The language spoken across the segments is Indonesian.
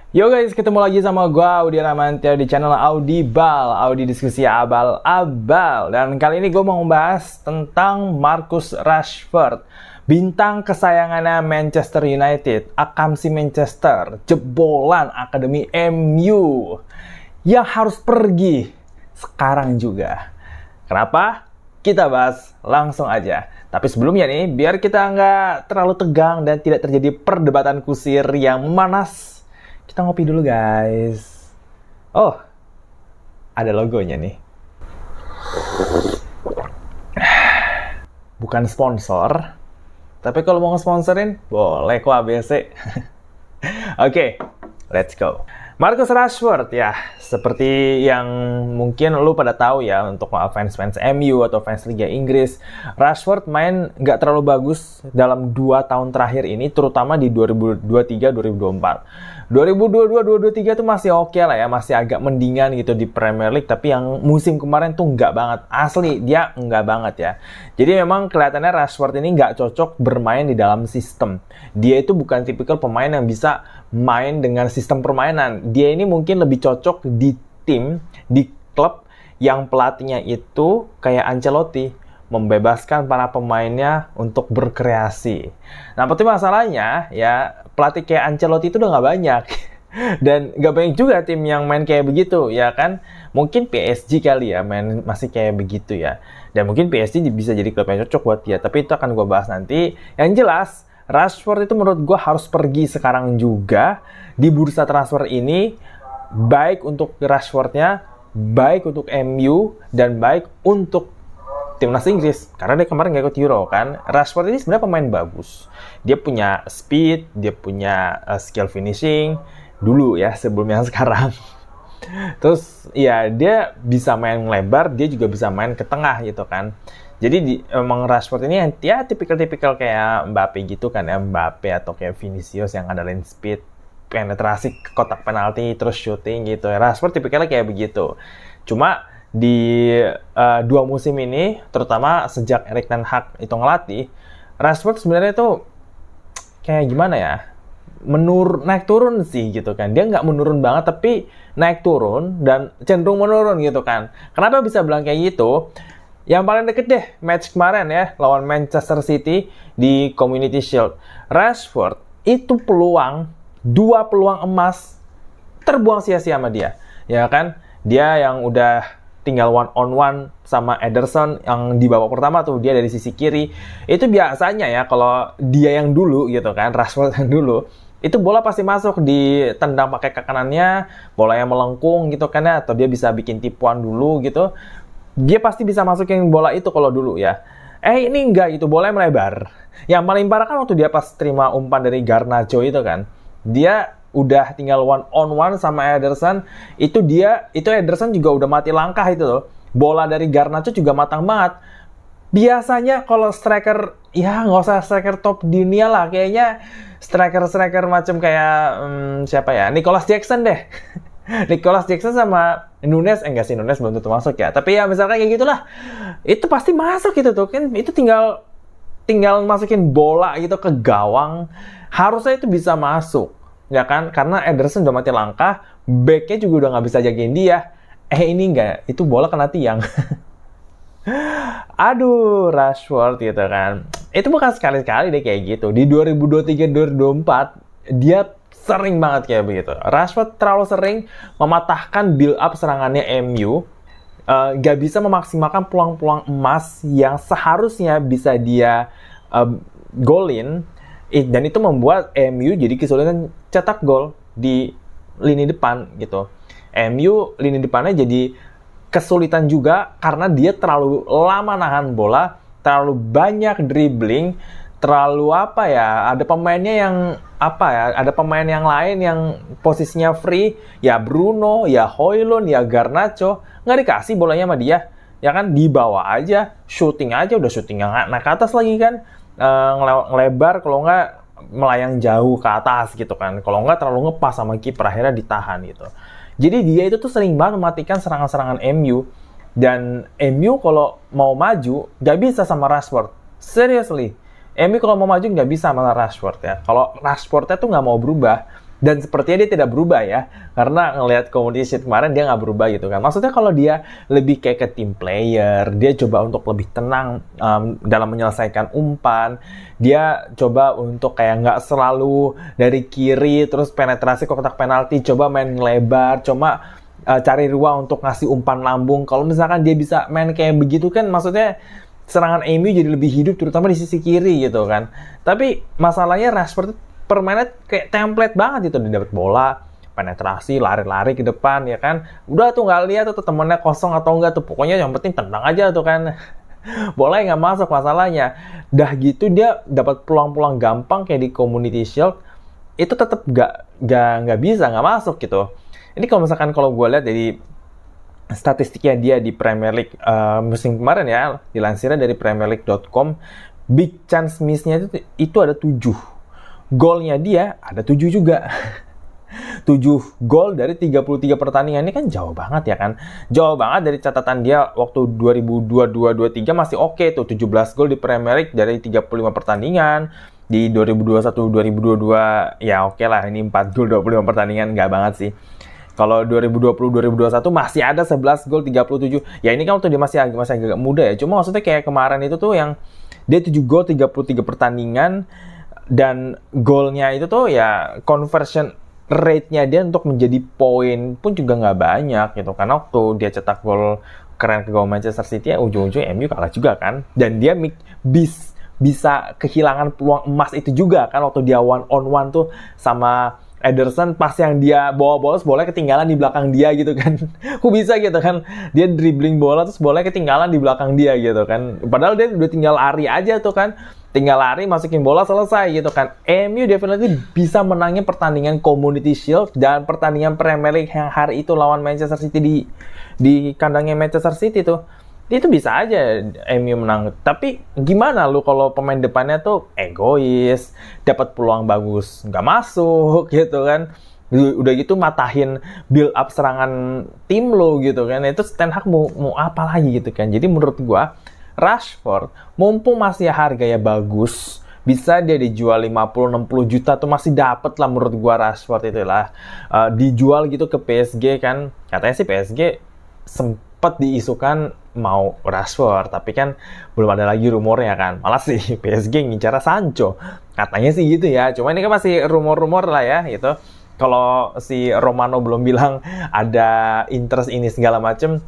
Yo guys, ketemu lagi sama gua Audi Ramantia di channel Audibal, Audi Diskusi Abal-Abal. Dan kali ini gue mau membahas tentang Marcus Rashford, bintang kesayangannya Manchester United, Akamsi Manchester, jebolan Akademi MU yang harus pergi sekarang juga. Kenapa? Kita bahas langsung aja. Tapi sebelumnya nih, biar kita nggak terlalu tegang dan tidak terjadi perdebatan kusir yang memanas, kita ngopi dulu guys. Oh, ada logonya nih. Bukan sponsor, tapi kalau mau nge-sponsorin, boleh kok ABC. Oke, let's go. Marcus Rashford ya, seperti yang mungkin lu pada tahu ya, untuk fans-fans MU atau fans Liga Inggris, Rashford main nggak terlalu bagus dalam 2 tahun terakhir ini, terutama di 2023-2024. 2022-2023 tuh masih oke lah ya, masih agak mendingan gitu di Premier League, tapi yang musim kemarin tuh nggak banget, asli dia nggak banget ya. Jadi memang kelihatannya Rashford ini nggak cocok bermain di dalam sistem. Dia itu bukan tipikal pemain yang bisa main dengan sistem permainan. Dia ini mungkin lebih cocok di tim, di klub yang pelatihnya itu kayak Ancelotti, membebaskan para pemainnya untuk berkreasi. Nah, tapi masalahnya ya, pelatih kayak Ancelotti itu udah nggak banyak. Dan nggak banyak juga tim yang main kayak begitu, ya kan? Mungkin PSG kali ya, main masih kayak begitu ya. Dan mungkin PSG bisa jadi klub yang cocok buat dia. Tapi itu akan gue bahas nanti. Yang jelas, Rashford itu menurut gue harus pergi sekarang juga. Di bursa transfer ini, baik untuk Rashfordnya, baik untuk MU, dan baik untuk timnas Inggris, karena dia kemarin nggak ikut Euro kan. Rashford ini sebenarnya pemain bagus. Dia punya speed, dia punya skill finishing dulu ya, sebelum yang sekarang. Terus ya dia bisa main lebar, dia juga bisa main ke tengah gitu kan. Jadi emang Rashford ini ya tipikal-tipikal kayak Mbappe gitu kan ya, Mbappe atau kayak Vinicius yang andalin speed, penetrasi ke kotak penalti, terus shooting gitu. Rashford tipikalnya kayak begitu. Cuma di 2 musim ini, terutama sejak Erik ten Hag itu ngelatih, Rashford sebenarnya tuh kayak gimana ya, naik turun sih gitu kan. Dia nggak menurun banget, tapi naik turun dan cenderung menurun gitu kan. Kenapa bisa bilang kayak gitu? Yang paling deket deh, match kemarin ya, lawan Manchester City di Community Shield. Rashford itu 2 peluang emas terbuang sia-sia sama dia, ya kan? Dia yang udah tinggal one on one sama Ederson yang di babak pertama tuh, dia dari sisi kiri. Itu biasanya ya, kalau dia yang dulu gitu kan, Rashford yang dulu, itu bola pasti masuk, ditendang pakai kaki kanannya, bola yang melengkung gitu kan ya, atau dia bisa bikin tipuan dulu gitu. Dia pasti bisa masukin bola itu kalau dulu ya. Ini enggak gitu, bolanya melebar. Yang paling parah kan waktu dia pas terima umpan dari Garnacho itu kan, dia udah tinggal one on one sama Ederson. Itu Ederson juga udah mati langkah itu loh. Bola dari Garnacho juga matang banget. Biasanya kalau striker, ya nggak usah striker top dunia lah, kayaknya striker macam kayak siapa ya, Nicholas Jackson deh. Nicholas Jackson sama Nunes, enggak sih, Nunes belum tentu masuk ya, tapi ya misalkan kayak gitulah, itu pasti masuk gitu tuh kan. Itu tinggal masukin bola gitu ke gawang, harusnya itu bisa masuk ya kan, karena Ederson udah mati langkah, backnya juga udah nggak bisa jagain dia. Ini enggak, itu bola kena tiang. Aduh, Rashford gitu kan, itu bukan sekali-sekali deh kayak gitu. Di 2023-2024 dia sering banget kayak begitu. Rashford terlalu sering mematahkan build up serangannya MU, gak bisa memaksimalkan peluang-peluang emas yang seharusnya bisa dia golin, dan itu membuat MU jadi kesulitan cetak gol di lini depan gitu. MU lini depannya jadi kesulitan juga karena dia terlalu lama nahan bola, terlalu banyak dribbling, terlalu ada pemainnya yang ada pemain yang lain yang posisinya free, ya Bruno, ya Højlund, ya Garnacho, nggak dikasih bolanya sama dia, ya kan, dibawa aja, shooting aja, udah shooting yang naik ke atas lagi kan, ngelebar, kalau nggak melayang jauh ke atas gitu kan, kalau nggak terlalu ngepas sama kiper, akhirnya ditahan gitu. Jadi dia itu tuh sering banget mematikan serangan-serangan MU, dan MU kalau mau maju nggak bisa sama Rashford, seriously. MU kalau mau maju nggak bisa sama Rashford ya. Kalau Rashfordnya tuh nggak mau berubah, Dan sepertinya dia tidak berubah ya, karena ngelihat Community Shield kemarin dia nggak berubah gitu kan. Maksudnya kalau dia lebih kayak ke team player, dia coba untuk lebih tenang dalam menyelesaikan umpan, dia coba untuk kayak nggak selalu dari kiri terus penetrasi ke kotak penalti, coba main lebar, coba cari ruang untuk ngasih umpan lambung. Kalau misalkan dia bisa main kayak begitu kan, maksudnya serangan MU jadi lebih hidup, terutama di sisi kiri gitu kan. Tapi masalahnya Rashford permainan kayak template banget itu, dia dapat bola, penetrasi, lari-lari ke depan ya kan. Udah tuh nggak lihat tuh temennya kosong atau enggak tuh, pokoknya yang penting tendang aja tuh kan. Bola nggak masuk masalahnya. Dah gitu dia dapat peluang-peluang gampang kayak di Community Shield, itu tetap nggak bisa, nggak masuk gitu. Ini kalau misalkan kalau gue lihat dari statistiknya dia di Premier League musim kemarin ya, dilansirnya dari premierleague.com, big chance miss-nya itu ada 7. Golnya dia ada 7 juga. 7 gol dari 33 pertandingan, ini kan jauh banget ya kan. Jauh banget dari catatan dia waktu 2022-23 masih oke tuh, 17 gol di Premier League dari 35 pertandingan. Di 2021-2022 ya oke lah, ini 4 gol 25 pertandingan, nggak banget sih. Kalau 2020-2021 masih ada 11 gol 37. Ya ini kan waktu dia masih agak muda ya. Cuma maksudnya kayak kemarin itu tuh yang dia 7 gol 33 pertandingan, dan golnya itu tuh ya conversion rate-nya dia untuk menjadi poin pun juga nggak banyak gitu. Karena waktu dia cetak gol keren ke gawang Manchester City ya ujung-ujungnya MU kalah juga kan. Dan dia bisa kehilangan peluang emas itu juga kan waktu dia one on one tuh sama Ederson, pas yang dia bawa bola, bolanya ketinggalan di belakang dia gitu kan. Kok bisa gitu kan, dia dribbling bola terus bolanya ketinggalan di belakang dia gitu kan. Padahal dia udah tinggal lari aja tuh kan, tinggal lari masukin bola selesai gitu kan. MU definitely bisa menangin pertandingan Community Shield dan pertandingan Premier League yang hari itu lawan Manchester City di kandangnya Manchester City tuh. Itu bisa aja MU menang. Tapi gimana lu kalau pemain depannya tuh egois, dapat peluang bagus nggak masuk gitu kan. Udah gitu matahin build up serangan tim lo gitu kan. Itu Ten Hag mau apa lagi gitu kan. Jadi menurut gua Rashford mumpung masih harganya bagus, bisa dia dijual 50-60 juta tuh masih dapet lah menurut gua. Rashford itu lah dijual gitu ke PSG kan. Katanya sih PSG sempat diisukan mau Rashford, tapi kan belum ada lagi rumornya kan. Malah sih PSG ngincar Sancho, katanya sih gitu ya. Cuma ini kan masih rumor-rumor lah ya gitu. Kalau si Romano belum bilang ada interest ini segala macem,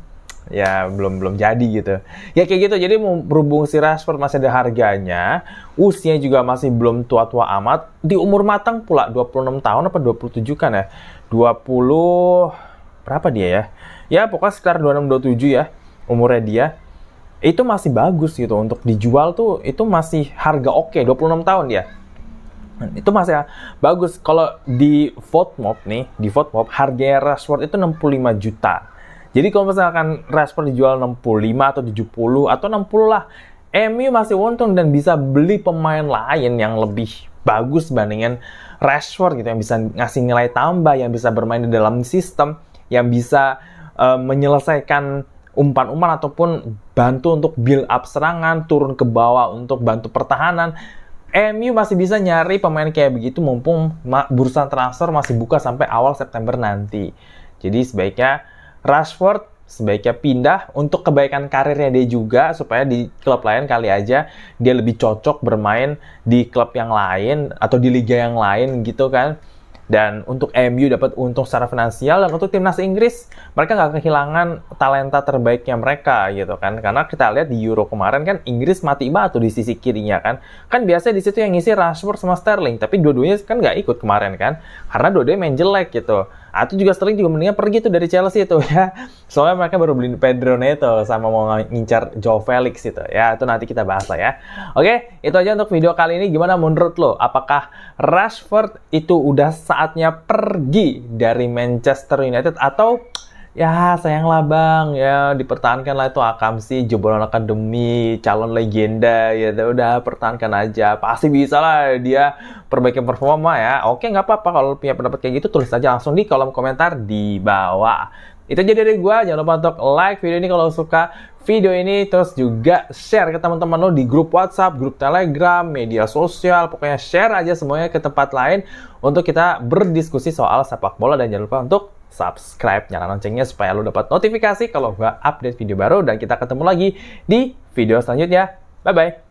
ya belum jadi gitu. Ya kayak gitu. Jadi berhubung si Rashford masih ada harganya, usianya juga masih belum tua-tua amat, di umur matang pula, 26 tahun apa 27 kan ya? 20 berapa dia ya? Ya pokoknya sekitar 26-27 ya umurnya dia. Itu masih bagus gitu untuk dijual tuh, itu masih harga oke. 26 tahun dia. Itu masih bagus. Kalau di Vote-Mob nih, di Vote-Mob harganya Rashford itu 65 juta. Jadi kalau misalkan Rashford dijual 65 atau 70 atau 60 lah, MU masih untung dan bisa beli pemain lain yang lebih bagus bandingin Rashford gitu, yang bisa ngasih nilai tambah, yang bisa bermain di dalam sistem, yang bisa menyelesaikan umpan-umpan ataupun bantu untuk build up serangan, turun ke bawah untuk bantu pertahanan. MU masih bisa nyari pemain kayak begitu mumpung bursa transfer masih buka sampai awal September nanti. Jadi sebaiknya Rashford pindah untuk kebaikan karirnya dia juga, supaya di klub lain kali aja dia lebih cocok bermain di klub yang lain atau di liga yang lain gitu kan. Dan untuk MU dapat untung secara finansial, dan untuk timnas Inggris mereka nggak kehilangan talenta terbaiknya mereka gitu kan. Karena kita lihat di Euro kemarin kan Inggris mati batu di sisi kirinya kan. Kan biasanya di situ yang ngisi Rashford sama Sterling, tapi dua-duanya kan nggak ikut kemarin kan, karena dua-duanya main jelek gitu. Atau juga Sterling juga mendingan pergi tuh dari Chelsea itu ya. Soalnya mereka baru beli Pedro Neto sama mau ngincar Joe Felix itu. Ya, itu nanti kita bahas lah ya. Oke, itu aja untuk video kali ini. Gimana menurut lo? Apakah Rashford itu udah saatnya pergi dari Manchester United, atau ya sayanglah bang, ya dipertahankan lah itu Akamsi, jebolan akademi, calon legenda, ya udah pertahankan aja, pasti bisa lah dia perbaiki performa ya. Oke, nggak apa-apa kalau punya pendapat kayak gitu, tulis aja langsung di kolom komentar di bawah. Itu aja dari gua. Jangan lupa untuk like video ini kalau suka video ini, terus juga share ke teman-teman lo di grup WhatsApp, grup Telegram, media sosial, pokoknya share aja semuanya ke tempat lain untuk kita berdiskusi soal sepak bola. Dan jangan lupa untuk subscribe, nyalakan loncengnya supaya lo dapat notifikasi kalau gua update video baru. Dan kita ketemu lagi di video selanjutnya. Bye-bye.